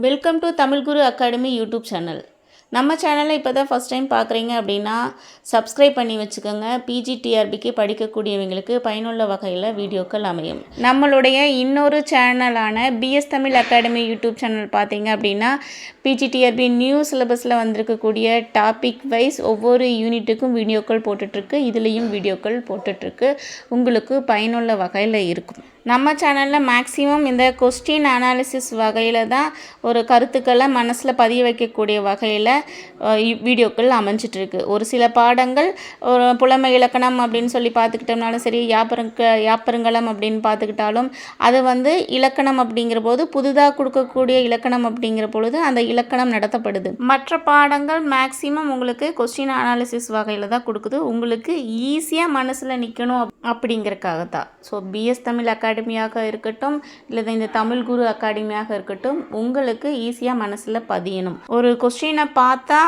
Welcome to Tamil Guru academy YouTube channel. நம்ம சேனலை இப்போ தான் ஃபஸ்ட் டைம் பார்க்குறீங்க அப்படின்னா சப்ஸ்கிரைப் பண்ணி வச்சுக்கோங்க. பிஜிடிஆர்பிக்கு படிக்கக்கூடியவங்களுக்கு பயனுள்ள வகையில் வீடியோக்கள் அமையும். நம்மளுடைய இன்னொரு சேனலான PS Tamil academy YouTube channel பார்த்தீங்க அப்படின்னா பிஜிடிஆர்பி நியூ சிலபஸில் வந்திருக்கக்கூடிய டாபிக் வைஸ் ஒவ்வொரு யூனிட்டுக்கும் வீடியோக்கள் போட்டுட்ருக்கு. இதுலேயும் வீடியோக்கள் போட்டுட்ருக்கு. உங்களுக்கு பயனுள்ள வகையில் இருக்கும். நம்ம சேனலில் மேக்ஸிமம் இந்த கொஸ்டின் அனாலிசிஸ் வகையில் தான் ஒரு கருத்துக்களை மனசில் பதிய வைக்கக்கூடிய வகையில் வீடியோக்கள் அமைஞ்சிட்ருக்கு. ஒரு சில பாடங்கள் ஒரு புலமை இலக்கணம் அப்படின்னு சொல்லி பார்த்துக்கிட்டோம்னாலும் சரி, யாப்பருங்கலம் அப்படின்னு பார்த்துக்கிட்டாலும் அது இலக்கணம் அப்படிங்கிற போது புதுதாக கொடுக்கக்கூடிய இலக்கணம் அப்படிங்கிற பொழுது அந்த இலக்கணம் நடத்தப்படுது. மற்ற பாடங்கள் மேக்ஸிமம் உங்களுக்கு கொஸ்டின் அனாலிசிஸ் வகையில் தான் கொடுக்குது. உங்களுக்கு ஈஸியாக மனசில் நிற்கணும் அப்படிங்கிறக்காகத்தான். ஸோ பிஎஸ் தமிழ் அகாடமியாக இருக்கட்டும் இல்லை இந்த தமிழ் குரு அகாடமியாக இருக்கட்டும், உங்களுக்கு ஈஸியாக மனசில் பதியணும். ஒரு கொஸ்டினை பார்த்தா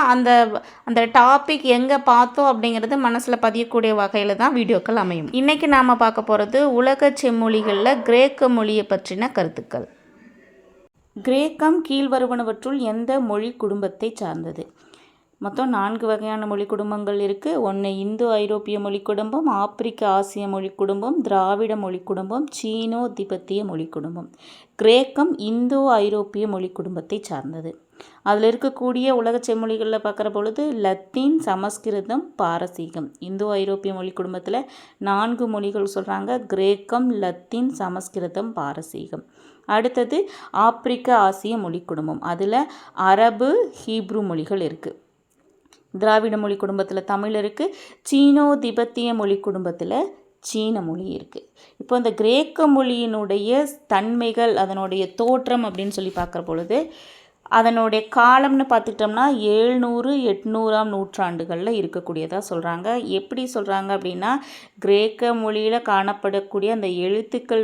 அந்த டாபிக் எங்கே பார்த்தோம் அப்படிங்கிறது மனசில் பதியக்கூடிய வகையில் தான் வீடியோக்கள் அமையும். இன்றைக்கி நாம் பார்க்க போகிறது உலக செம்மொழிகளில் கிரேக்க மொழியை பற்றின கருத்துக்கள். கிரேக்கம் கீழ்வருவனவற்றுள் எந்த மொழி குடும்பத்தை சார்ந்தது? மொத்தம் 4 வகையான மொழி குடும்பங்கள் இருக்குது. ஒன்று இந்தோ ஐரோப்பிய மொழி குடும்பம், ஆப்பிரிக்க ஆசிய மொழி குடும்பம், திராவிட மொழி குடும்பம், சீனோ திபெத்திய மொழி குடும்பம். கிரேக்கம் இந்தோ ஐரோப்பிய மொழி குடும்பத்தை சார்ந்தது. அதில் இருக்கக்கூடிய உலக செம்மொழிகளில் பார்க்குற பொழுது லத்தீன், சமஸ்கிருதம், பாரசீகம். இந்தோ ஐரோப்பிய மொழி குடும்பத்தில் 4 மொழிகள் சொல்கிறாங்க: கிரேக்கம், லத்தீன், சமஸ்கிருதம், பாரசீகம். அடுத்தது ஆப்பிரிக்க ஆசிய மொழி குடும்பம். அதில் அரபு, ஹீப்ரு மொழிகள் இருக்குது. திராவிட மொழி குடும்பத்தில் தமிழ் இருக்குது. சீனோ திபெத்திய மொழி குடும்பத்தில் சீன மொழி இருக்குது. இப்போ இந்த கிரேக்க மொழியினுடைய தன்மைகள், அதனுடைய தோற்றம் அப்படின்னு சொல்லி பார்க்குற பொழுது அதனுடைய காலம்னு பார்த்துக்கிட்டோம்னா 700-800ஆம் நூற்றாண்டுகளில் இருக்கக்கூடியதாக சொல்கிறாங்க. எப்படி சொல்கிறாங்க அப்படின்னா, கிரேக்க மொழியில் காணப்படக்கூடிய அந்த எழுத்துக்கள்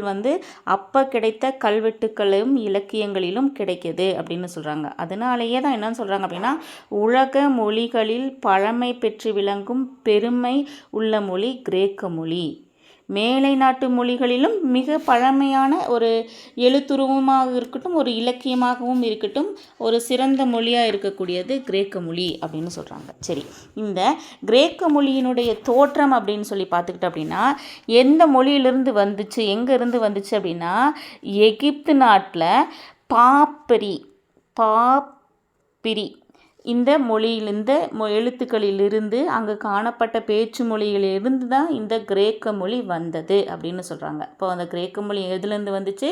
அப்போ கிடைத்த கல்வெட்டுக்களும் இலக்கியங்களிலும் கிடைக்கிது அப்படின்னு சொல்கிறாங்க. அதனாலேயே தான் என்னன்னு சொல்கிறாங்க அப்படின்னா, உலக மொழிகளில் பழமை பெற்று விளங்கும் பெருமை உள்ள மொழி கிரேக்க மொழி. மேலை நாட்டு மொழிகளிலும் மிக பழமையான ஒரு எழுத்துருவமாக இருக்கட்டும், ஒரு இலக்கியமாகவும் இருக்கட்டும், ஒரு சிறந்த மொழியாக இருக்கக்கூடியது கிரேக்க மொழி அப்படின்னு சொல்கிறாங்க. சரி, இந்த கிரேக்க மொழியினுடைய தோற்றம் அப்படின்னு சொல்லி பார்த்துக்கிட்டோம் அப்படின்னா, எந்த மொழியிலிருந்து வந்துச்சு, எங்கே இருந்து வந்துச்சு அப்படின்னா, எகிப்து நாட்டில் பாப்பிரி இந்த எழுத்துக்களிலிருந்து அங்கே காணப்பட்ட பேச்சு மொழிகளிலிருந்து தான் இந்த கிரேக்க மொழி வந்தது அப்படின்னு சொல்கிறாங்க. இப்போ அந்த கிரேக்க மொழி எதுலேருந்து வந்துச்சு?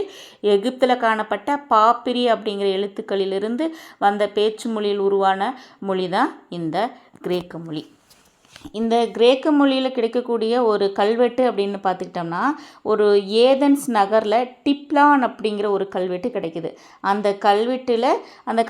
எகிப்தில் காணப்பட்ட பாப்பிரி அப்படிங்கிற எழுத்துக்களிலிருந்து வந்த பேச்சு மொழியில் உருவான மொழி தான் இந்த கிரேக்க மொழி. இந்த கிரேக்க மொழியில் கிடைக்கக்கூடிய ஒரு கல்வெட்டு அப்படின்னு பார்த்துக்கிட்டோம்னா, ஒரு ஏதென்ஸ் நகரில் டிப்லான் அப்படிங்கிற ஒரு கல்வெட்டு கிடைக்குது. அந்த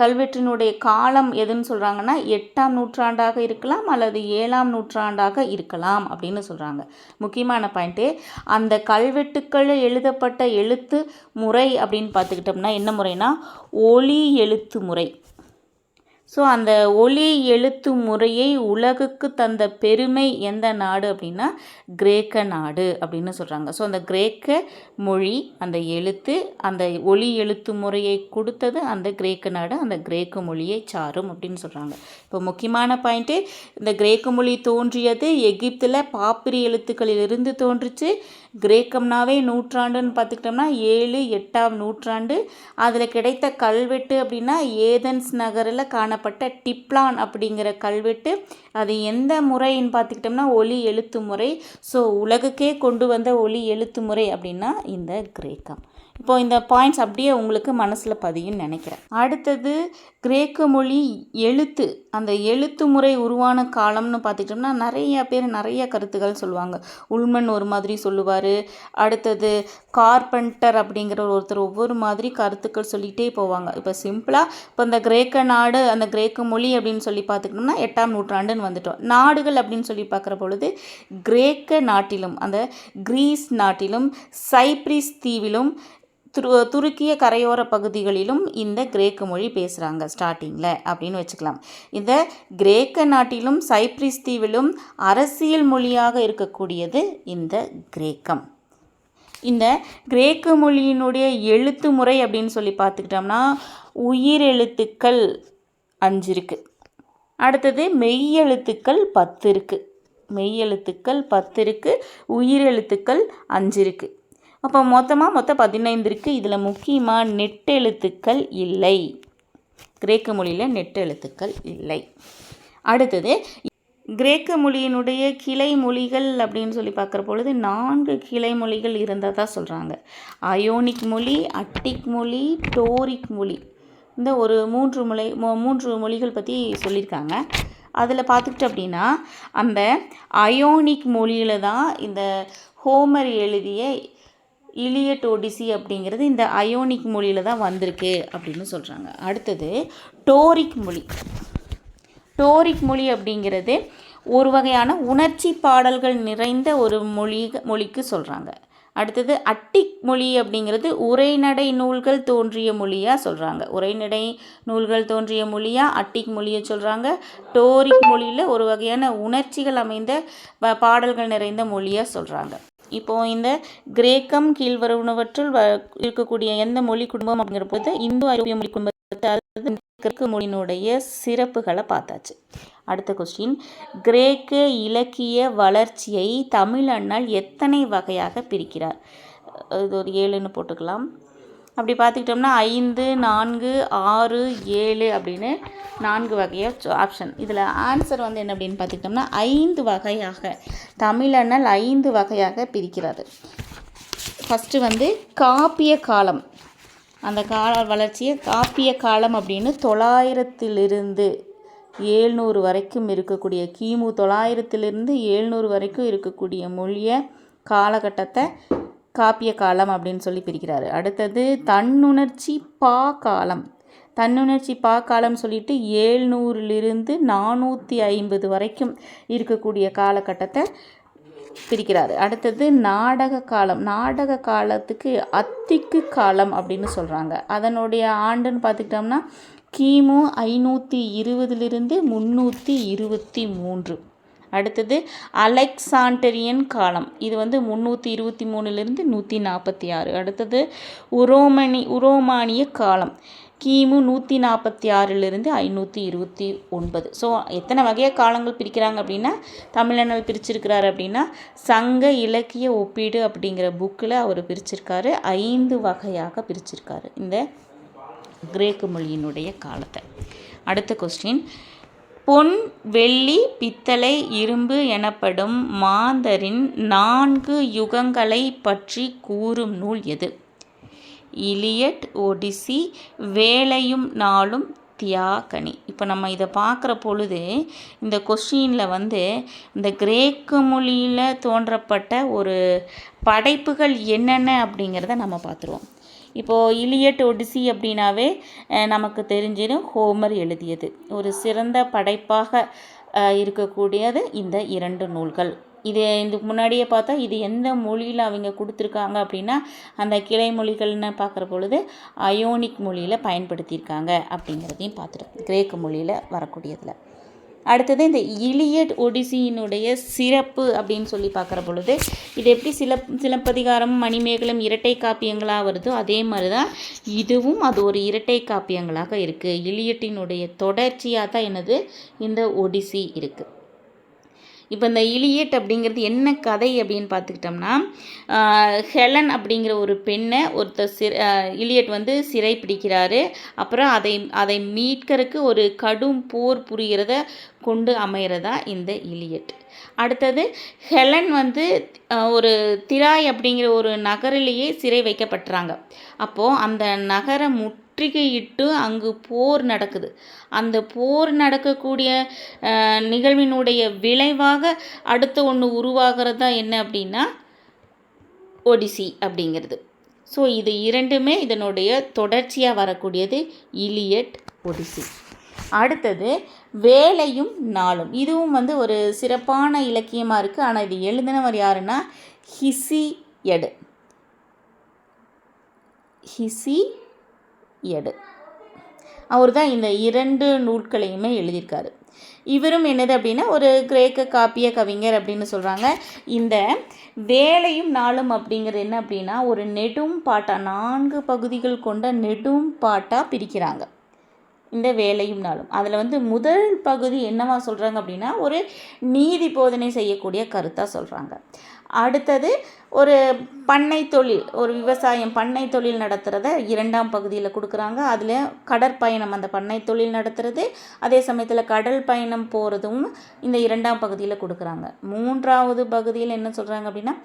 கல்வெட்டினுடைய காலம் எதுன்னு சொல்கிறாங்கன்னா 8ஆம் நூற்றாண்டாக இருக்கலாம் அல்லது 7ஆம் நூற்றாண்டாக இருக்கலாம் அப்படின்னு சொல்கிறாங்க. முக்கியமான பாயிண்ட்டு, அந்த கல்வெட்டுக்களில் எழுதப்பட்ட எழுத்து முறை அப்படின்னு பார்த்துக்கிட்டோம்னா என்ன முறைனா ஒலி எழுத்து முறை. ஸோ அந்த ஒலி எழுத்து முறையை உலகுக்கு தந்த பெருமை எந்த நாடு அப்படின்னா கிரேக்க நாடு அப்படின்னு சொல்கிறாங்க. ஸோ அந்த கிரேக்க மொழி, அந்த ஒலி எழுத்து முறையை கொடுத்தது அந்த கிரேக்க நாடு, அந்த கிரேக்க மொழியை சாரும் அப்படின்னு சொல்கிறாங்க. இப்போ முக்கியமான பாயிண்ட்டு, இந்த கிரேக்க மொழி தோன்றியது எகிப்தில் பாப்பிரி எழுத்துக்களிலிருந்து தோன்றுச்சு. கிரேக்கம்னாவே நூற்றாண்டுன்னு பார்த்துக்கிட்டோம்னா 7-8ஆம் நூற்றாண்டு. அதில் கிடைத்த கல்வெட்டு அப்படின்னா ஏதென்ஸ் நகரில் காணப்பட்ட டிப்லான் அப்படிங்கிற கல்வெட்டு. அது எந்த முறைன்னு பார்த்துக்கிட்டோம்னா ஒலி எழுத்து முறை. ஸோ உலகுக்கே கொண்டு வந்த ஒலி எழுத்து முறை அப்படின்னா இந்த கிரேக்கம். இப்போ இந்த பாயிண்ட்ஸ் அப்படியே உங்களுக்கு மனசில் பதியும்னு நினைக்கிறேன். அடுத்தது கிரேக்க மொழி எழுத்து, அந்த எழுத்து முறை உருவான காலம்னு பார்த்துக்கிட்டோம்னா நிறைய பேர் நிறைய கருத்துக்கள் சொல்லுவாங்க. உல்மன் ஒரு மாதிரி சொல்லுவார். அடுத்தது கார்பெண்டர் அப்படிங்கிற ஒருத்தர் ஒவ்வொரு மாதிரி கருத்துக்கள் சொல்லிகிட்டே போவாங்க. இப்போ சிம்பிளாக இப்போ இந்த கிரேக்க நாடு, அந்த கிரேக்க மொழி அப்படின்னு சொல்லி பார்த்துக்கிட்டோம்னா 8ஆம் நூற்றாண்டுன்னு வந்துட்டோம். நாடுகள் அப்படின்னு சொல்லி பார்க்குற பொழுது கிரேக்க நாட்டிலும், அந்த கிரீஸ் நாட்டிலும், சைப்ரஸ் தீவிலும், துருக்கிய கரையோர பகுதிகளிலும் இந்த கிரேக்க மொழி பேசுகிறாங்க ஸ்டார்டிங்கில் அப்படின்னு வச்சுக்கலாம். இந்த கிரேக்க நாட்டிலும் சைப்ரஸ் தீவிலும் அரசியல் மொழியாக இருக்கக்கூடியது இந்த கிரேக்கம். இந்த கிரேக்க மொழியினுடைய எழுத்து முறை அப்படின்னு சொல்லி பார்த்துக்கிட்டோம்னா உயிரெழுத்துக்கள் 5 இருக்குது. அடுத்தது மெய்யெழுத்துக்கள் 10 இருக்குது. மெய்யெழுத்துக்கள் 10 இருக்குது, உயிரெழுத்துக்கள் 5 இருக்குது. அப்போ மொத்தம் 15 இருக்குது. இதில் முக்கியமாக நெட்டெழுத்துக்கள் இல்லை. கிரேக்க மொழியில் நெட்டெழுத்துக்கள் இல்லை. அடுத்தது கிரேக்க மொழியினுடைய கிளை மொழிகள் அப்படின்னு சொல்லி பார்க்குற பொழுது 4 கிளை மொழிகள் இருந்ததாக சொல்கிறாங்க. அயோனிக் மொழி, அட்டிக் மொழி, டோரிக் மொழி. இந்த ஒரு 3 மொழிகள் பற்றி சொல்லியிருக்காங்க. அதில் பார்த்துக்கிட்டு அப்படின்னா அந்த அயோனிக் மொழியில் தான் இந்த ஹோமர் எழுதிய இலியட் ஒடிசி அப்படிங்கிறது இந்த அயோனிக் மொழியில் தான் வந்திருக்கு அப்படின்னு சொல்கிறாங்க. அடுத்தது டோரிக் மொழி. டோரிக் மொழி அப்படிங்கிறது ஒரு வகையான உணர்ச்சி பாடல்கள் நிறைந்த ஒரு மொழிக்கு சொல்கிறாங்க. அடுத்தது அட்டிக் மொழி அப்படிங்கிறது உரைநடை நூல்கள் தோன்றிய மொழியாக சொல்கிறாங்க. உரைநடை நூல்கள் தோன்றிய மொழியாக அட்டிக் மொழியை சொல்கிறாங்க. டோரிக் மொழியில் ஒரு வகையான உணர்ச்சிகள் அமைந்த பாடல்கள் நிறைந்த மொழியாக சொல்கிறாங்க. இப்போது இந்த கிரேக்கம் கீழ்வருவனவற்றுள் இருக்கக்கூடிய எந்த மொழி குடும்பம் அப்படிங்கிற போது இந்து ஐரோப்பிய மொழி குடும்பத்தை கிரேக்க மொழியினுடைய சிறப்புகளை பார்த்தாச்சு. அடுத்த கொஸ்டின், கிரேக்க இலக்கிய வளர்ச்சியை தமிழ் அண்ணல் எத்தனை வகையாக பிரிக்கிறார்? இது ஒரு 7ன்னு போட்டுக்கலாம். அப்படி பார்த்துக்கிட்டோம்னா 5, 4, 6, 7 அப்படின்னு 4 வகையாக ஆப்ஷன். இதில் ஆன்சர் வந்து என்ன அப்படின்னு பார்த்துக்கிட்டோம்னா 5 வகையாக தமிழண்ணல் 5 வகையாக பிரிக்கிறாரு. ஃபஸ்ட்டு வந்து காப்பிய காலம். அந்த கால வளர்ச்சியை காப்பிய காலம் அப்படின்னு 900லிருந்து 700 வரைக்கும் இருக்கக்கூடிய கிமு 900லிருந்து 700 வரைக்கும் இருக்கக்கூடிய மொழியை காலகட்டத்தை காப்பிய காலம் அப்படின்னு சொல்லி பிரிக்கிறாரு. அடுத்தது தன்னுணர்ச்சி பா காலம். தன்னுணர்ச்சி பா காலம் சொல்லிட்டு 700லிருந்து 450 வரைக்கும் இருக்கக்கூடிய காலகட்டத்தை பிரிக்கிறாரு. அடுத்தது நாடக காலம். நாடக காலத்துக்கு அத்திக்கு காலம் அப்படின்னு சொல்கிறாங்க. அதனுடைய ஆண்டுன்னு பார்த்துக்கிட்டோம்னா கிமு 520லிருந்து 323. அடுத்தது அலெக்சாண்டரியன் காலம். இது வந்து 323லிருந்து 146. அடுத்தது உரோமானிய காலம். கிமு 146லிருந்து 529. ஸோ எத்தனை வகையாக காலங்கள் பிரிக்கிறாங்க அப்படின்னா தமிழண்ணல் பிரிச்சிருக்கிறாரு அப்படின்னா சங்க இலக்கிய ஒப்பீடு அப்படிங்கிற புக்கில் அவர் பிரிச்சிருக்காரு. 5 வகையாக பிரிச்சிருக்காரு இந்த கிரேக்க மொழியினுடைய காலத்தை. அடுத்த கொஸ்டின், பொன், வெள்ளி, பித்தளை, இரும்பு எனப்படும் மாந்தரின் 4 யுகங்களை பற்றி கூறும் நூல் எது? இலியட், ஒடிசி, வேலையும் நாளும், தியாகனி. இப்போ நம்ம இதை பார்க்குற பொழுது இந்த கொஸ்டினில் வந்து இந்த கிரேக்க மொழியில் தோன்றப்பட்ட ஒரு படைப்புகள் என்னென்ன அப்படிங்கிறத நம்ம பார்த்துருவோம். இப்போது இலியட், ஒடிசி அப்படின்னாவே நமக்கு தெரிஞ்சிடும் ஹோமர் எழுதியது. ஒரு சிறந்த படைப்பாக இருக்கக்கூடியது இந்த 2 நூல்கள். இது இதுக்கு முன்னாடியே பார்த்தா இது எந்த மொழியில் அவங்க கொடுத்துருக்காங்க அப்படின்னா அந்த கிளை மொழிகள்னு பார்க்குற பொழுது அயோனிக் மொழியில் பயன்படுத்தியிருக்காங்க அப்படிங்கிறதையும் பார்த்துட்டு கிரேக்க மொழியில் வரக்கூடியதில். அடுத்தது இந்த இலியட் ஒடிசியினுடைய சிறப்பு அப்படின்னு சொல்லி பார்க்குற பொழுது இது எப்படி சிலப்பதிகாரம், மணிமேகலம் இரட்டை காப்பியங்களாக வருதோ அதே மாதிரி தான் இதுவும் அது ஒரு இரட்டை காப்பியங்களாக இருக்குது. இலியட்டினுடைய தொடர்ச்சியாக தான் என்னது இந்த ஒடிசி இருக்குது. இப்போ இந்த இலியட் அப்படிங்கிறது என்ன கதை அப்படின்னு பார்த்துக்கிட்டோம்னா ஹெலன் அப்படிங்கிற ஒரு பெண்ணை இலியட் வந்து சிறை பிடிக்கிறாரு. அப்புறம் அதை மீட்கிறதுக்கு ஒரு கடும் போர் புரிகிறத கொண்டு அமைகிறதா இந்த இலியட். அடுத்தது ஹெலன் வந்து ஒரு திராய் அப்படிங்கிற ஒரு நகரிலேயே சிறை வைக்கப்பட்டுறாங்க. அப்போது அந்த நகரை முற்றுகையிட்டு அங்கு போர் நடக்குது. அந்த போர் நடக்கக்கூடிய நிகழ்வினுடைய விளைவாக அடுத்த ஒன்று உருவாகிறது தான் என்ன அப்படின்னா ஒடிசி அப்படிங்கிறது. ஸோ இது 2மே இதனுடைய தொடர்ச்சியாக வரக்கூடியது இலியட், ஒடிசி. அடுத்தது வேலையும் நாளும். இதுவும் வந்து ஒரு சிறப்பான இலக்கியமாக இருக்குது. ஆனால் இது எழுதினவர் யாருன்னா ஹிசியடு. அவர் தான் இந்த 2 நூல்களையுமே எழுதியிருக்காரு. இவரும் என்னது அப்படின்னா ஒரு கிரேக்க காப்பிய கவிஞர் அப்படின்னு சொல்கிறாங்க. இந்த வேலையும் நாளும் அப்படிங்கிறது என்ன அப்படின்னா ஒரு நெடும் பாட்டாக 4 பகுதிகள் கொண்ட நெடும் பாட்டாக பிரிக்கிறாங்க இந்த வேலையும் நாளும். அதில் முதல் பகுதி என்னவா சொல்கிறாங்க அப்படின்னா ஒரு நீதி போதனை செய்யக்கூடிய கருத்தாக சொல்கிறாங்க. அடுத்தது ஒரு பண்ணை தொழில், ஒரு விவசாயம் பண்ணை தொழில் நடத்துகிறத 2ஆம் பகுதியில் கொடுக்குறாங்க. அதில் கடற்பயணம், அந்த பண்ணை தொழில் நடத்துகிறது, அதே சமயத்தில் கடல் பயணம் போகிறதும் இந்த 2ஆம் பகுதியில் கொடுக்குறாங்க. 3ஆவது பகுதியில் என்ன சொல்கிறாங்க அப்படின்னா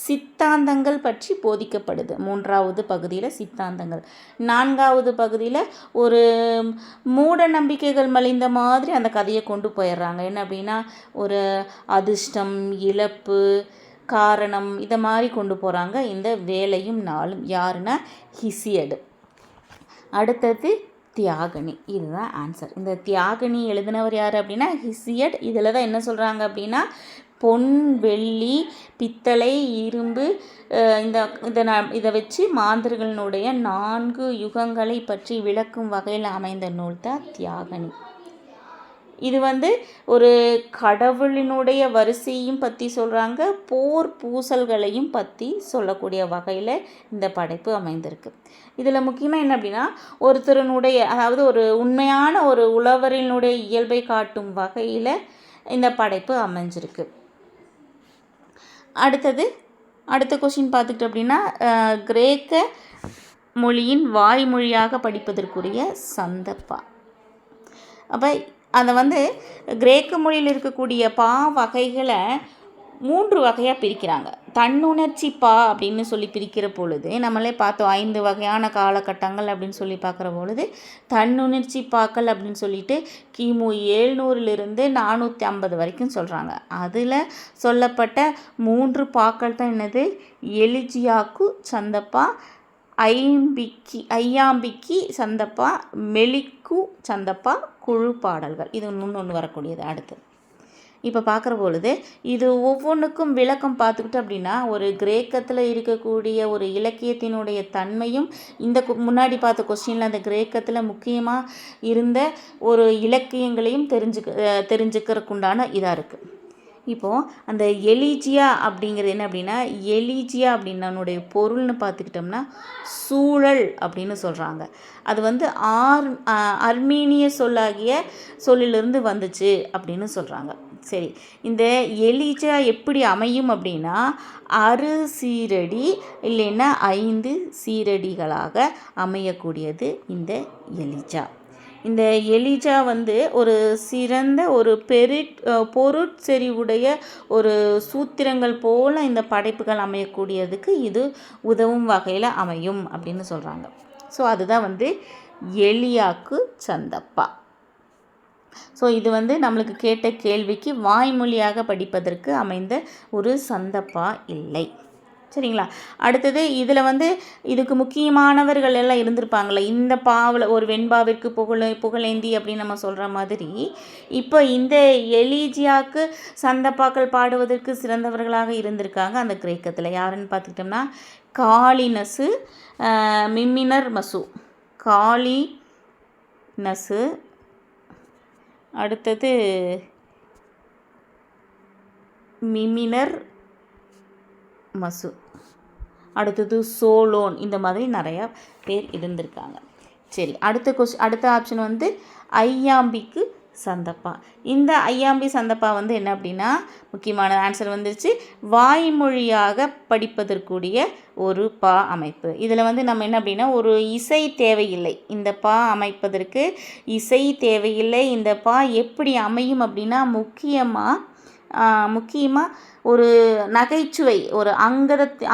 சித்தாந்தங்கள் பற்றி போதிக்கப்படுது. 3ஆவது பகுதியில் சித்தாந்தங்கள். 4ஆவது பகுதியில் ஒரு மூட நம்பிக்கைகள் மலிந்த மாதிரி அந்த கதையை கொண்டு போயிடுறாங்க. என்ன அப்படின்னா ஒரு அதிர்ஷ்டம், இழப்பு, காரணம், இதை மாதிரி கொண்டு போகிறாங்க இந்த வேலையும் நாளும். யாருன்னா ஹிசியடு. அடுத்தது தியாகனி. இதுதான் ஆன்சர். இந்த தியாகனி எழுதினவர் யார் அப்படின்னா ஹிசியட். இதில் தான் என்ன சொல்கிறாங்க அப்படின்னா பொன், வெள்ளி, பித்தளை, இரும்பு இதை வச்சு மாந்தர்களினுடைய 4 யுகங்களை பற்றி விளக்கும் வகையில் அமைந்த நூல் தான் தியாகனி. இது ஒரு கடவுளினுடைய வரிசையும் பற்றி சொல்கிறாங்க, போர் பூசல்களையும் பற்றி சொல்லக்கூடிய வகையில் இந்த படைப்பு அமைந்திருக்கு. இதில் முக்கியமாக என்ன அப்படின்னா ஒருத்தருனுடைய, அதாவது ஒரு உண்மையான ஒரு உழவரினுடைய இயல்பை காட்டும் வகையில் இந்த படைப்பு அமைஞ்சிருக்கு. அடுத்த கொஸ்டின் பார்த்துக்கிட்டு அப்படின்னா கிரேக்க மொழியின் வாய்மொழியாக படிப்பதற்குரிய சந்தப்பா. அப்போ அதை கிரேக்க மொழியில் இருக்கக்கூடிய பா வகைகளை 3 வகையாக பிரிக்கிறாங்க. தன்னுணர்ச்சி பா அப்படின்னு சொல்லி பிரிக்கிற பொழுது நம்மளே பார்த்தோம் 5 வகையான காலகட்டங்கள் அப்படின்னு சொல்லி பார்க்குற பொழுது தன்னுணர்ச்சி பாக்கள் அப்படின்னு சொல்லிட்டு கிமு 700லிருந்து 450 வரைக்கும் சொல்கிறாங்க. அதில் சொல்லப்பட்ட 3 பாக்கள் தான் என்னது எலிஜியாக்கு சந்தப்பா, ஐயாம்பிக்கி சந்தப்பா, மெலிக்கு சந்தப்பா, குழு பாடல்கள். இது இன்னொன்று வரக்கூடியது. அடுத்து இப்போ பார்க்குற பொழுது இது ஒவ்வொன்றுக்கும் விளக்கம் பார்த்துக்கிட்டு அப்படின்னா ஒரு கிரேக்கத்தில் இருக்கக்கூடிய ஒரு இலக்கியத்தினுடைய தன்மையும் இந்த முன்னாடி பார்த்த கொஸ்டினில் அந்த கிரேக்கத்தில் முக்கியமாக இருந்த ஒரு இலக்கியங்களையும் தெரிஞ்சுக்கிறதுக்குண்டான இதாக இருக்குது. இப்போது அந்த எலிஜியா அப்படிங்கிறது என்ன அப்படின்னா எலிஜியா அப்படின்னுடைய பொருள்னு பார்த்துக்கிட்டோம்னா சூழல் அப்படின்னு சொல்கிறாங்க. அது அர்மீனிய சொல்லாகிய சொல்லிலிருந்து வந்துச்சு அப்படின்னு சொல்கிறாங்க. சரி, இந்த எலிஜா எப்படி அமையும் அப்படின்னா 6 சீரடி இல்லைன்னா 5 சீரடிகளாக அமையக்கூடியது இந்த எலிஜா. இந்த எலிஜா ஒரு சிறந்த ஒரு பொருட்செறிவுடைய ஒரு சூத்திரங்கள் போல் இந்த படைப்புகள் அமையக்கூடியதுக்கு இது உதவும் வகையில் அமையும் அப்படின்னு சொல்கிறாங்க. ஸோ அதுதான் எலியாக்கு சந்தப்பா. ஸோ இது நம்மளுக்கு கேட்ட கேள்விக்கு வாய்மொழியாக படிப்பதற்கு அமைந்த ஒரு சந்தப்பா இல்லை. சரிங்களா? அடுத்தது இதில் இதுக்கு முக்கியமானவர்கள் எல்லாம் இருந்திருப்பாங்களே. இந்த பாவில் ஒரு வெண்பாவிற்கு புகழேந்தி அப்படின்னு நம்ம சொல்கிற மாதிரி இப்போ இந்த எலிஜியாக்கு சந்தப்பாக்கள் பாடுவதற்கு சிறந்தவர்களாக இருந்திருக்காங்க அந்த கிரேக்கத்தில். யாருன்னு பார்த்துக்கிட்டோம்னா காலினசு, மிமினர் மசு. காலினசு, அடுத்தது மிமினர் மசு, அடுத்தது சோலோன். இந்த மாதிரி நிறையா பேர் இருந்திருக்காங்க. சரி, அடுத்த ஆப்ஷன் ஐயாம்பிக்கு சந்தப்பா. இந்த ஐயாம்பி சந்தப்பா என்ன அப்படின்னா முக்கியமான ஆன்சர் வந்துருச்சு. வாய்மொழியாக படிப்பதற்குரிய ஒரு பா அமைப்பு. இதில் நம்ம என்ன அப்படின்னா ஒரு இசை தேவையில்லை. இந்த பா அமைப்பதற்கு இசை தேவையில்லை. இந்த பா எப்படி அமையும் அப்படின்னா முக்கியமாக ஒரு நகைச்சுவை, ஒரு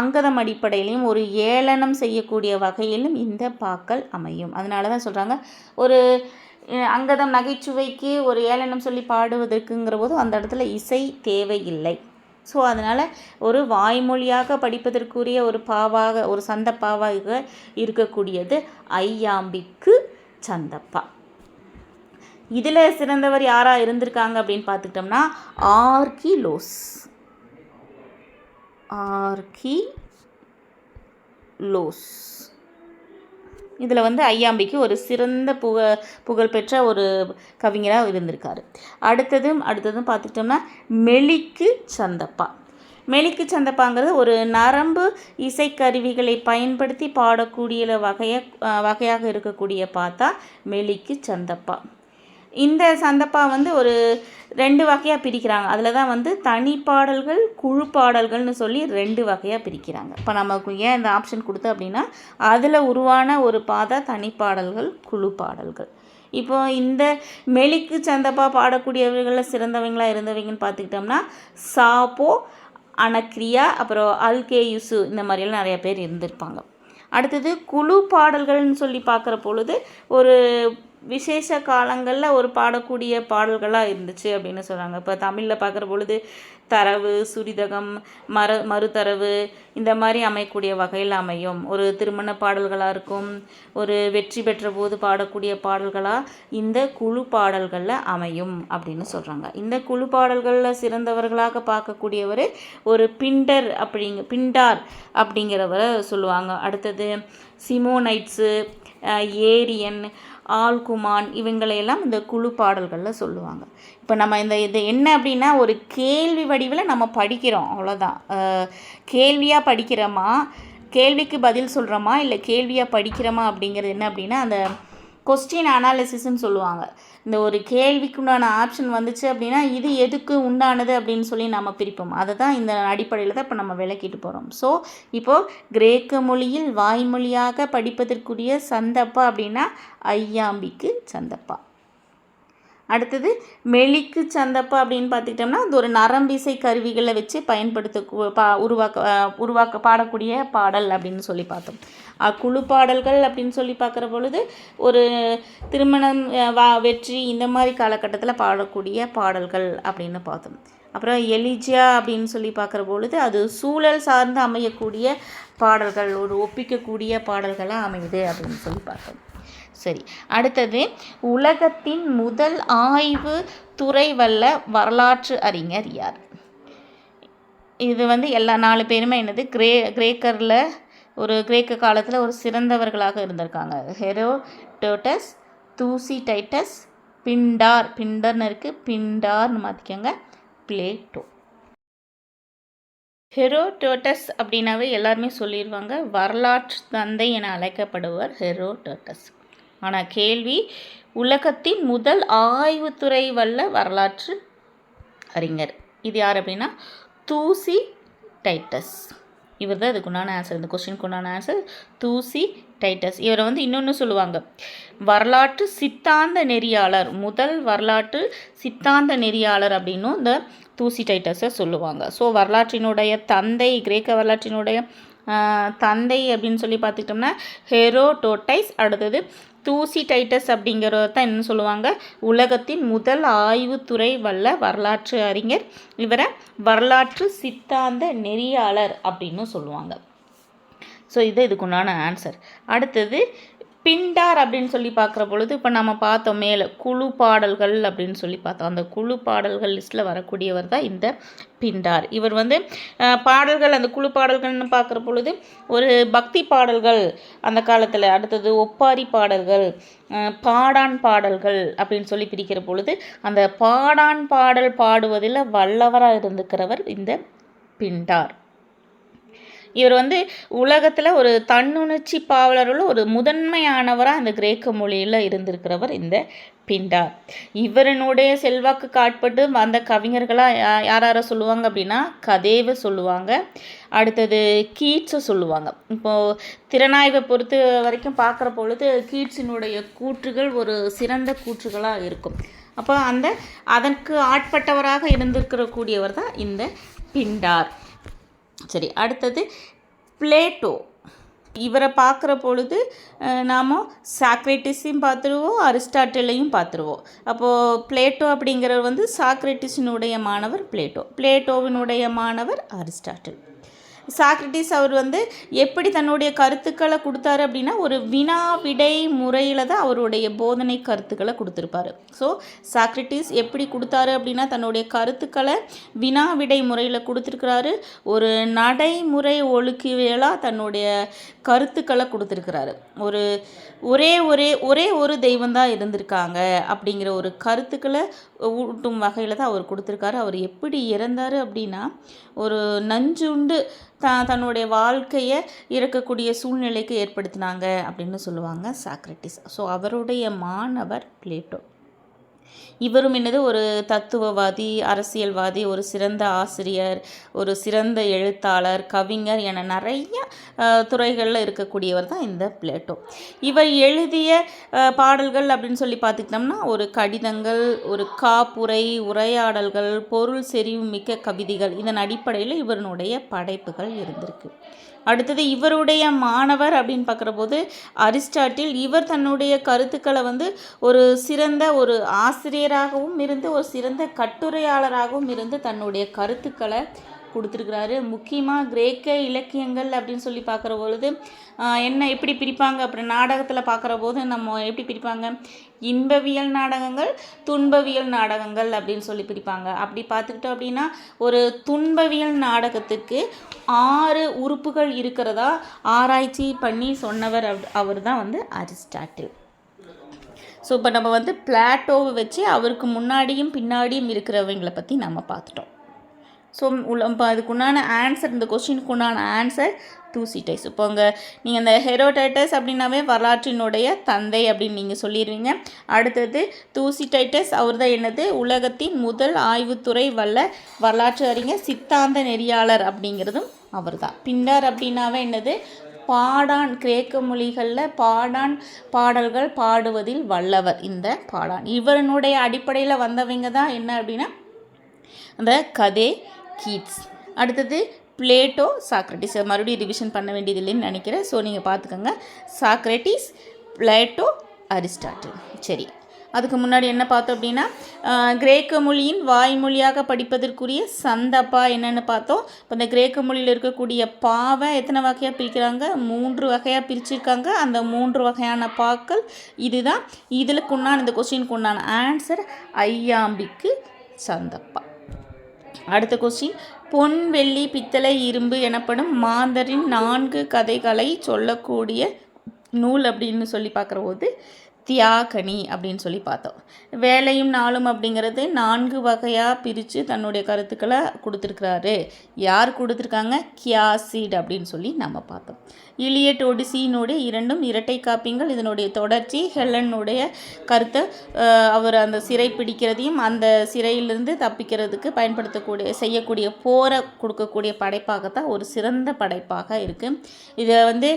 அங்கதம் அடிப்படையிலையும் ஒரு ஏளனம் செய்யக்கூடிய வகையிலும் இந்த பாக்கள் அமையும். அதனால தான் சொல்கிறாங்க ஒரு அங்கதம் நகைச்சுவைக்கு ஒரு ஏளனம் சொல்லி பாடுவதற்குங்கிற போது அந்த இடத்துல இசை தேவையில்லை. ஸோ அதனால் ஒரு வாய்மொழியாக படிப்பதற்குரிய ஒரு பாவாக, ஒரு சந்தப்பாவாக இருக்கக்கூடியது ஐயாம்பிக்கு சந்தப்பா. இதில் சிறந்தவர் யாராக இருந்திருக்காங்க அப்படின்னு பார்த்துக்கிட்டோம்னா ஆர்கிலோஸ். இதில் வந்து ஐயாம்பிக்கு ஒரு சிறந்த புகழ்பெற்ற ஒரு கவிஞராக இருந்திருக்காரு. அடுத்ததும் பார்த்துக்கிட்டோம்னா மெலிக்கு சந்தப்பா. மெலிக்கு சந்தப்பாங்கிறது ஒரு நரம்பு இசைக்கருவிகளை பயன்படுத்தி பாடக்கூடிய வகையாக இருக்கக்கூடிய பாத்தா மெலிக்கு சந்தப்பா. இந்த சந்தப்பா வந்து ஒரு 2 வகையாக பிரிக்கிறாங்க. அதில் தான் வந்து தனிப்பாடல்கள் குழு பாடல்கள்னு சொல்லி 2 வகையாக பிரிக்கிறாங்க. இப்போ நமக்கு ஏன் இந்த ஆப்ஷன் கொடுத்து அப்படின்னா அதில் உருவான ஒரு பாதா தனிப்பாடல்கள் குழு பாடல்கள். இப்போ இந்த மெலிக்கு சந்தப்பா பாடக்கூடியவர்களில் சிறந்தவங்களாக இருந்தவங்கன்னு பார்த்துக்கிட்டோம்னா சாப்போ, அனக்ரியா, அப்புறம் அல்கேயுசு, இந்த மாதிரியெல்லாம் நிறைய பேர் இருந்திருப்பாங்க. அடுத்தது குழு பாடல்கள்னு சொல்லி பார்க்குற பொழுது ஒரு விசேஷ காலங்களில் ஒரு பாடக்கூடிய பாடல்களாக இருந்துச்சு அப்படின்னு சொல்கிறாங்க. இப்போ தமிழில் பார்க்குற பொழுது தரவு, சுரிதகம், மறுதரவு இந்த மாதிரி அமையக்கூடிய வகையில் அமையும். ஒரு திருமண பாடல்களாக இருக்கும், ஒரு வெற்றி பெற்ற போது பாடக்கூடிய பாடல்களாக இந்த குழு பாடல்களில் அமையும் அப்படின்னு சொல்கிறாங்க. இந்த குழு பாடல்களில் சிறந்தவர்களாக பார்க்கக்கூடியவர் ஒரு பிண்டார் அப்படிங்கிறவரை சொல்லுவாங்க. அடுத்தது சிமோனைட்ஸு, ஏரியன், ஆல்குமான் இவங்களையெல்லாம் இந்த குழு பாடல்களில் சொல்லுவாங்க. இப்போ நம்ம இது என்ன அப்படின்னா ஒரு கேள்வி வடிவில் நம்ம படிக்கிறோம், அவ்வளோதான். கேள்வியாக படிக்கிறோமா, கேள்விக்கு பதில் சொல்கிறோமா, இல்லை கேள்வியாக படிக்கிறோமா அப்படிங்கிறது என்ன அப்படின்னா அந்த கொஸ்டின் அனாலிசிஸ்ன்னு சொல்லுவாங்க. இந்த ஒரு கேள்விக்குண்டான ஆப்ஷன் வந்துச்சு அப்படின்னா இது எதுக்கு உண்டானது அப்படின்னு சொல்லி நம்ம பிரிப்போம். அதை தான் இந்த அடிப்படையில் தான் இப்போ நம்ம விளக்கிட்டு போகிறோம். ஸோ இப்போது கிரேக்க மொழியில் வாய்மொழியாக படிப்பதற்குரிய சந்தப்பா அப்படின்னா ஐயாம்பிக்கு சந்தப்பா. அடுத்தது மெலிக்கு சந்தப்பா அப்படின்னு பார்த்துக்கிட்டோம்னா அது ஒரு நரம்பிசை கருவிகளை வச்சு உருவாக்க பாடக்கூடிய பாடல் அப்படின்னு சொல்லி பார்த்தோம். குழு பாடல்கள் அப்படின்னு சொல்லி பார்க்குற பொழுது ஒரு திருமணம், வெற்றி இந்த மாதிரி காலகட்டத்தில் பாடக்கூடிய பாடல்கள் அப்படின்னு பார்த்தோம். அப்புறம் எலிஜியா அப்படின்னு சொல்லி பார்க்குற பொழுது அது சூழல் சார்ந்து அமையக்கூடிய பாடல்கள், ஒரு ஒப்பிக்கக்கூடிய பாடல்களாக அமையுது அப்படின்னு சொல்லி பார்த்தோம். சரி, அடுத்தது உலகத்தின் முதல் ஆய்வு துறை வல்ல வரலாற்று அறிஞர் யார்? இது வந்து எல்லா 4 பேருமே என்னது கிரேக்க காலத்தில் ஒரு சிறந்தவர்களாக இருந்திருக்காங்க. ஹெரோடோட்டஸ், தூசிடைட்டஸ், பிண்டர்னு இருக்குது, பிண்டார்னு மாற்றிக்கோங்க, பிளேட்டோ. ஹெரோடோட்டஸ் அப்படின்னாவே எல்லாருமே சொல்லிடுவாங்க, வரலாற்று தந்தை என அழைக்கப்படுவர் ஹெரோடோட்டஸ். ஆனால் கேள்வி உலகத்தின் முதல் ஆய்வுத்துறை வல்ல வரலாற்று அறிஞர் இது யார் அப்படின்னா தூசிடைட்டஸ். இவர் தான் இதுக்குண்டான ஆன்சர், இந்த கொஸ்டினுக்குண்டான ஆன்சர் தூசிடைட்டஸ். இவரை வந்து இன்னொன்று சொல்லுவாங்க வரலாற்று சித்தாந்த நெறியாளர், முதல் வரலாற்று சித்தாந்த நெறியாளர் அப்படின்னும் இந்த தூசிடைட்டஸை சொல்லுவாங்க. ஸோ வரலாற்றினுடைய தந்தை, கிரேக்க வரலாற்றினுடைய தந்தை அப்படின்னு சொல்லி பார்த்துக்கிட்டோம்னா ஹெரோடோட்டஸ். அடுத்தது தூசிடைட்டஸ் அப்படிங்கிறத தான் என்ன சொல்லுவாங்க, உலகத்தின் முதல் ஆய்வுத்துறை வல்ல வரலாற்று அறிஞர். இவரை வரலாற்று சித்தாந்த நெறியாளர் அப்படின்னு சொல்லுவாங்க. ஸோ இதுக்குண்டான ஆன்சர். அடுத்தது பிண்டார் அப்படின்னு சொல்லி பார்க்குற பொழுது இப்போ நம்ம பார்த்தோம் மேலே குழு பாடல்கள் அப்படின்னு சொல்லி பார்த்தோம். அந்த குழு பாடல்கள் லிஸ்ட்டில் வரக்கூடியவர் தான் இந்த பிண்டார். இவர் வந்து பாடல்கள், அந்த குழு பாடல்கள்னு பார்க்குற பொழுது ஒரு பக்தி பாடல்கள் அந்த காலத்தில், அடுத்தது ஒப்பாரி பாடல்கள், பாடான் பாடல்கள் அப்படின்னு சொல்லி பிரிக்கிற பொழுது அந்த பாடான் பாடல் பாடுவதில் வல்லவராக இருந்துக்கிறவர் இந்த பிண்டார். இவர் வந்து உலகத்தில் ஒரு தன்னுணர்ச்சி பாவலருள்ள ஒரு முதன்மையானவராக இந்த கிரேக்க மொழியில் இருந்திருக்கிறவர் இந்த பிண்டார். இவரனுடைய செல்வாக்கு காட்பட்டு அந்த கவிஞர்களாக யாரை சொல்லுவாங்க அப்படின்னா கதேவை சொல்லுவாங்க, அடுத்தது கீட்ஸை சொல்லுவாங்க. இப்போது திறனாய்வை பொறுத்த வரைக்கும் பார்க்குற பொழுது கீட்ஸினுடைய கூற்றுகள் ஒரு சிறந்த கூற்றுகளாக இருக்கும். அப்போ அதற்கு ஆட்பட்டவராக இருந்திருக்கக்கூடியவர் தான் இந்த பிண்டார். சரி, அடுத்தது பிளேட்டோ. இவரை பார்க்குற பொழுது நாம் சாக்ரட்டிஸையும் பார்த்துருவோம், அரிஸ்டாட்டிலையும் பார்த்துருவோம். அப்போது பிளேட்டோ அப்படிங்கிறவர் வந்து சாக்ரட்டிஸினுடைய மாணவர் பிளேட்டோவினுடைய மாணவர் அரிஸ்டாட்டில். சாக்ரட்டிஸ் அவர் வந்து எப்படி தன்னுடைய கருத்துக்களை கொடுத்தாரு அப்படின்னா ஒரு வினா விடை முறையில் தான் அவருடைய போதனை கருத்துக்களை கொடுத்துருப்பாரு. ஸோ சாக்ரட்டிஸ் எப்படி கொடுத்தாரு அப்படின்னா தன்னுடைய கருத்துக்களை வினா விடை முறையில் கொடுத்துருக்கிறாரு. ஒரு நடைமுறை ஒழுக்கவியலாக தன்னுடைய கருத்துக்களை கொடுத்துருக்கிறாரு. ஒரே ஒரு தெய்வம் தான் இருந்திருக்காங்க அப்படிங்கிற ஒரு கருத்துக்களை ஊட்டும் வகையில் தான் அவர் கொடுத்துருக்காரு. அவர் எப்படி இறந்தார் அப்படின்னா ஒரு நஞ்சுண்டு தன்னுடைய வாழ்க்கையை இறக்கக்கூடிய சூழ்நிலைக்கு ஏற்படுத்தினாங்க அப்படின்னு சொல்லுவாங்க சாக்ரட்டிஸ். ஸோ அவருடைய மாணவர் பிளேட்டோ. இவரும் என்னது ஒரு தத்துவவாதி, அரசியல்வாதி, ஒரு சிறந்த ஆசிரியர், ஒரு சிறந்த எழுத்தாளர், கவிஞர் என நிறைய துறைகளில் இருக்கக்கூடியவர் தான் இந்த பிளேட்டோ. இவர் எழுதிய பாடல்கள் அப்படின்னு சொல்லி பார்த்துக்கிட்டோம்னா ஒரு கடிதங்கள், ஒரு காப்புரை, உரையாடல்கள், பொருள் செறிவு மிக்க கவிதைகள், இதன் அடிப்படையில் இவருடைய படைப்புகள் இருந்திருக்கு. அடுத்தது இவருடைய மாணவர் அப்படின்னு பார்க்குற போது அரிஸ்டாட்டில். இவர் தன்னுடைய கருத்துக்களை வந்து ஒரு சிறந்த ஒரு ஆசிரியராகவும் இருந்து ஒரு சிறந்த கட்டுரையாளராகவும் இருந்து தன்னுடைய கருத்துக்களை கொடுத்துருக்கிறாரு. முக்கியமாக கிரேக்க இலக்கியங்கள் அப்படின்னு சொல்லி பார்க்குற பொழுது என்ன எப்படி பிரிப்பாங்க அப்புறம் நாடகத்தில் பார்க்குற போது நம்ம எப்படி பிரிப்பாங்க, இன்பவியல் நாடகங்கள், துன்பவியல் நாடகங்கள் அப்படின்னு சொல்லி பிரிப்பாங்க. அப்படி பார்த்துக்கிட்டோம் அப்படின்னா ஒரு துன்பவியல் நாடகத்துக்கு 6 உறுப்புகள் இருக்கிறதா ஆராய்ச்சி பண்ணி சொன்னவர் அவர் தான் வந்து அரிஸ்டாட்டில். ஸோ இப்போ நம்ம வந்து பிளாட்டோவை வச்சு அவருக்கு முன்னாடியும் பின்னாடியும் இருக்கிறவங்களை பற்றி நம்ம பார்த்துட்டோம். ஸோ இப்போ அதுக்குண்டான ஆன்சர், இந்த கொஸ்டினுக்கு உண்டான ஆன்சர் தூசிடைஸ். இப்போ நீங்கள் இந்த ஹெரோடேட்டஸ் அப்படின்னாவே வரலாற்றினுடைய தந்தை அப்படின்னு நீங்கள் சொல்லிடுவீங்க. அடுத்தது தூசிடைட்டஸ், அவர் தான் என்னது உலகத்தின் முதல் ஆய்வுத்துறை வரலாற்று அறிஞர், சித்தாந்த நெறியாளர் அப்படிங்கிறதும் அவர் தான். பிண்டர் அப்படின்னாவே என்னது பாடான், கிரேக்க மொழிகளில் பாடல்கள் பாடுவதில் வல்லவர் இந்த பாடான். இவருடைய அடிப்படையில் வந்தவங்க தான் என்ன அப்படின்னா அந்த கதே கீட்ஸ். அடுத்தது பிளேட்டோ, சாக்ரட்டிஸ். மறுபடியும் ரிவிஷன் பண்ண வேண்டியதில்லைன்னு நினைக்கிறேன். ஸோ நீங்கள் பார்த்துக்கோங்க, சாக்ரட்டிஸ், பிளேட்டோ, அரிஸ்டாட்டில். சரி, அதுக்கு முன்னாடி என்ன பார்த்தோம் அப்படின்னா கிரேக்க மொழியின் வாய்மொழியாக படிப்பதற்குரிய சந்தப்பா என்னென்னு பார்த்தோம். இப்போ இந்த கிரேக்க மொழியில் இருக்கக்கூடிய பாவை எத்தனை வகையாக பிரிக்கிறாங்க, 3 வகையாக பிரிச்சிருக்காங்க. அந்த 3 வகையான பாக்கள் இதுதான். இதுக்கு உண்டான இந்த கொஸ்டினுக்கு உண்டான ஆன்சர் ஐயாம்பிக்கு சந்தப்பா. அடுத்த கொஸ்டின், பொன், வெள்ளி, பித்தளை, இரும்பு எனப்படும் மாந்தரின் 4 கதைகளை சொல்லக்கூடிய நூல் அப்படின்னு சொல்லி பார்க்குற போது தியாகனி அப்படின்னு சொல்லி பார்த்தோம். வேலையும் நாளும் அப்படிங்கிறது 4 வகையாக பிரித்து தன்னுடைய கருத்துக்களை கொடுத்துருக்குறாரு. யார் கொடுத்துருக்காங்க, கியாசிட் அப்படின்னு சொல்லி நம்ம பார்த்தோம். இலியட், ஒடிசியினுடைய 2ம் இரட்டை காப்பியங்கள். இதனுடைய தொடர்ச்சி ஹெலனுடைய கருத்தை அவர் அந்த சிறை பிடிக்கிறதையும் அந்த சிறையிலிருந்து தப்பிக்கிறதுக்கு செய்யக்கூடிய போரை கொடுக்கக்கூடிய படைப்பாகத்தான் ஒரு சிறந்த படைப்பாக இருக்குது. இதை வந்து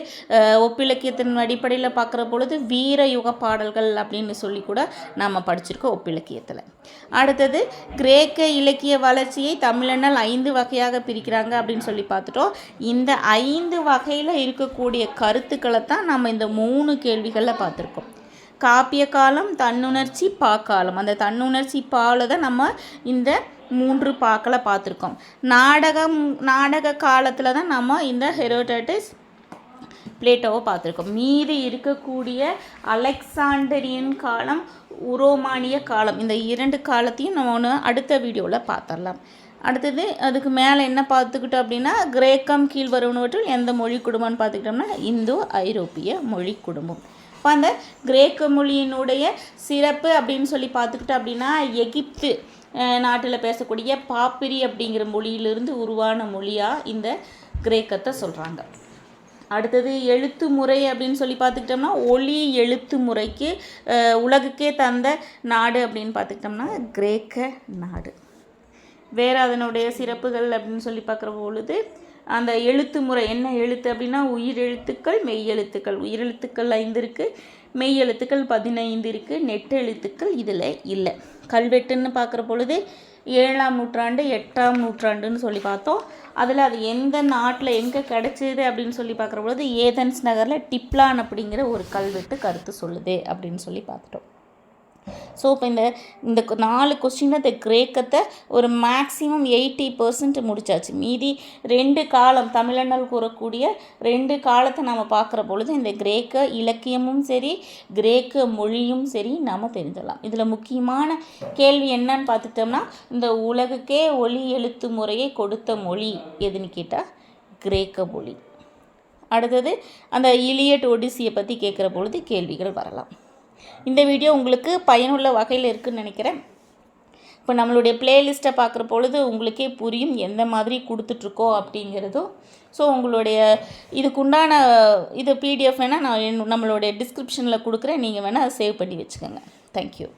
ஒப்பிலக்கியத்தின் அடிப்படையில் பார்க்குற பொழுது வீரயுக பாடல்கள் அப்படின்னு சொல்லி கூட நாம் படிச்சிருக்கோம் ஒப்பிலக்கியத்தில். அடுத்தது கிரேக்க இலக்கிய வளர்ச்சியை தமிழனால் 5 வகையாக பிரிக்கிறாங்க அப்படின்னு சொல்லி பார்த்துட்டோம். இந்த 5 வகையில் இருக்கக்கூடிய கருத்துக்களை தான் நம்ம இந்த 3 கேள்விகளில் பார்த்துருக்கோம். காப்பிய காலம், தன்னுணர்ச்சி, பாக்காலம். அந்த தன்னுணர்ச்சி பால தான் நம்ம இந்த 3 பாக்களை பார்த்துருக்கோம். நாடக காலத்தில் தான் நம்ம இந்த ஹெரோடோட்டஸ், பிளேட்டோவை பார்த்துருக்கோம். மீதி இருக்கக்கூடிய அலெக்சாண்டரியன் காலம், உரோமானிய காலம், இந்த 2 காலத்தையும் நம்ம அடுத்த வீடியோவில் பார்த்துடலாம். அடுத்தது அதுக்கு மேலே என்ன பார்த்துக்கிட்டோம் அப்படின்னா கிரேக்கம் கீழ் வருவனவற்றில் எந்த மொழி குடும்பம்னு பார்த்துக்கிட்டோம்னா இந்தோ ஐரோப்பிய மொழி குடும்பம். இப்போ அந்த கிரேக்க மொழியினுடைய சிறப்பு அப்படின்னு சொல்லி பார்த்துக்கிட்டோம் அப்படின்னா எகிப்து நாட்டில் பேசக்கூடிய பாப்பிரி அப்படிங்கிற மொழியிலிருந்து உருவான மொழியாக இந்த கிரேக்கத்தை சொல்கிறாங்க. அடுத்தது எழுத்து முறை அப்படின்னு சொல்லி பார்த்துக்கிட்டோம்னா ஒளி எழுத்து முறைக்கு உலகுக்கே தந்த நாடு அப்படின்னு பார்த்துக்கிட்டோம்னா கிரேக்க நாடு. வேறு அதனுடைய சிறப்புகள் அப்படின்னு சொல்லி பார்க்குற பொழுது அந்த எழுத்து முறை என்ன எழுத்து அப்படின்னா உயிரெழுத்துக்கள், மெய்யெழுத்துக்கள். உயிரெழுத்துக்கள் 5 இருக்குது, மெய்யெழுத்துக்கள் 15 இருக்குது, நெட்டெழுத்துக்கள் இதில் இல்லை. கல்வெட்டுன்னு பார்க்குற பொழுது 7ஆம் நூற்றாண்டு 8ஆம் நூற்றாண்டுன்னு சொல்லி பார்த்தோம். அதில் அது எந்த நாட்டில் எங்கே கிடச்சிது அப்படின்னு சொல்லி பார்க்குற பொழுது ஏதென்ஸ் நகரில் டிப்லான் அப்படிங்கிற ஒரு கல்வெட்டு கருத்து சொல்லுது அப்படின்னு சொல்லி பார்த்துட்டோம். ஸோ இப்போ இந்த 4 கொஸ்டினில் இந்த கிரேக்கத்தை ஒரு மேக்ஸிமம் 80% முடிச்சாச்சு. மீதி 2 காலம் தமிழனால் கூறக்கூடிய 2 காலத்தை நம்ம பார்க்குற பொழுது இந்த கிரேக்க இலக்கியமும் சரி கிரேக்க மொழியும் சரி நாம் தெரிஞ்சிடலாம். இதில் முக்கியமான கேள்வி என்னன்னு பார்த்துட்டோம்னா, இந்த உலகுக்கே ஒலி எழுத்து முறையை கொடுத்த மொழி எதுன்னு கேட்டால் கிரேக்க மொழி. அடுத்தது அந்த இலியட் ஒடிசியை பற்றி கேட்குற பொழுது கேள்விகள் வரலாம். இந்த வீடியோ உங்களுக்கு பயனுள்ள வகையில் இருக்குதுன்னு நினைக்கிறேன். இப்போ நம்மளுடைய பிளேலிஸ்ட்டை பார்க்குற பொழுது உங்களுக்கே புரியும் எந்த மாதிரி கொடுத்துட்ருக்கோம் அப்படிங்கிறதும். ஸோ உங்களுடைய இதுக்குண்டான இது பிடிஎஃப் வேணால் நான் நம்மளுடைய டிஸ்கிரிப்ஷனில் கொடுக்குறேன், நீங்கள் வேணால் அதை சேவ் பண்ணி வச்சுக்கோங்க. தேங்க்யூ.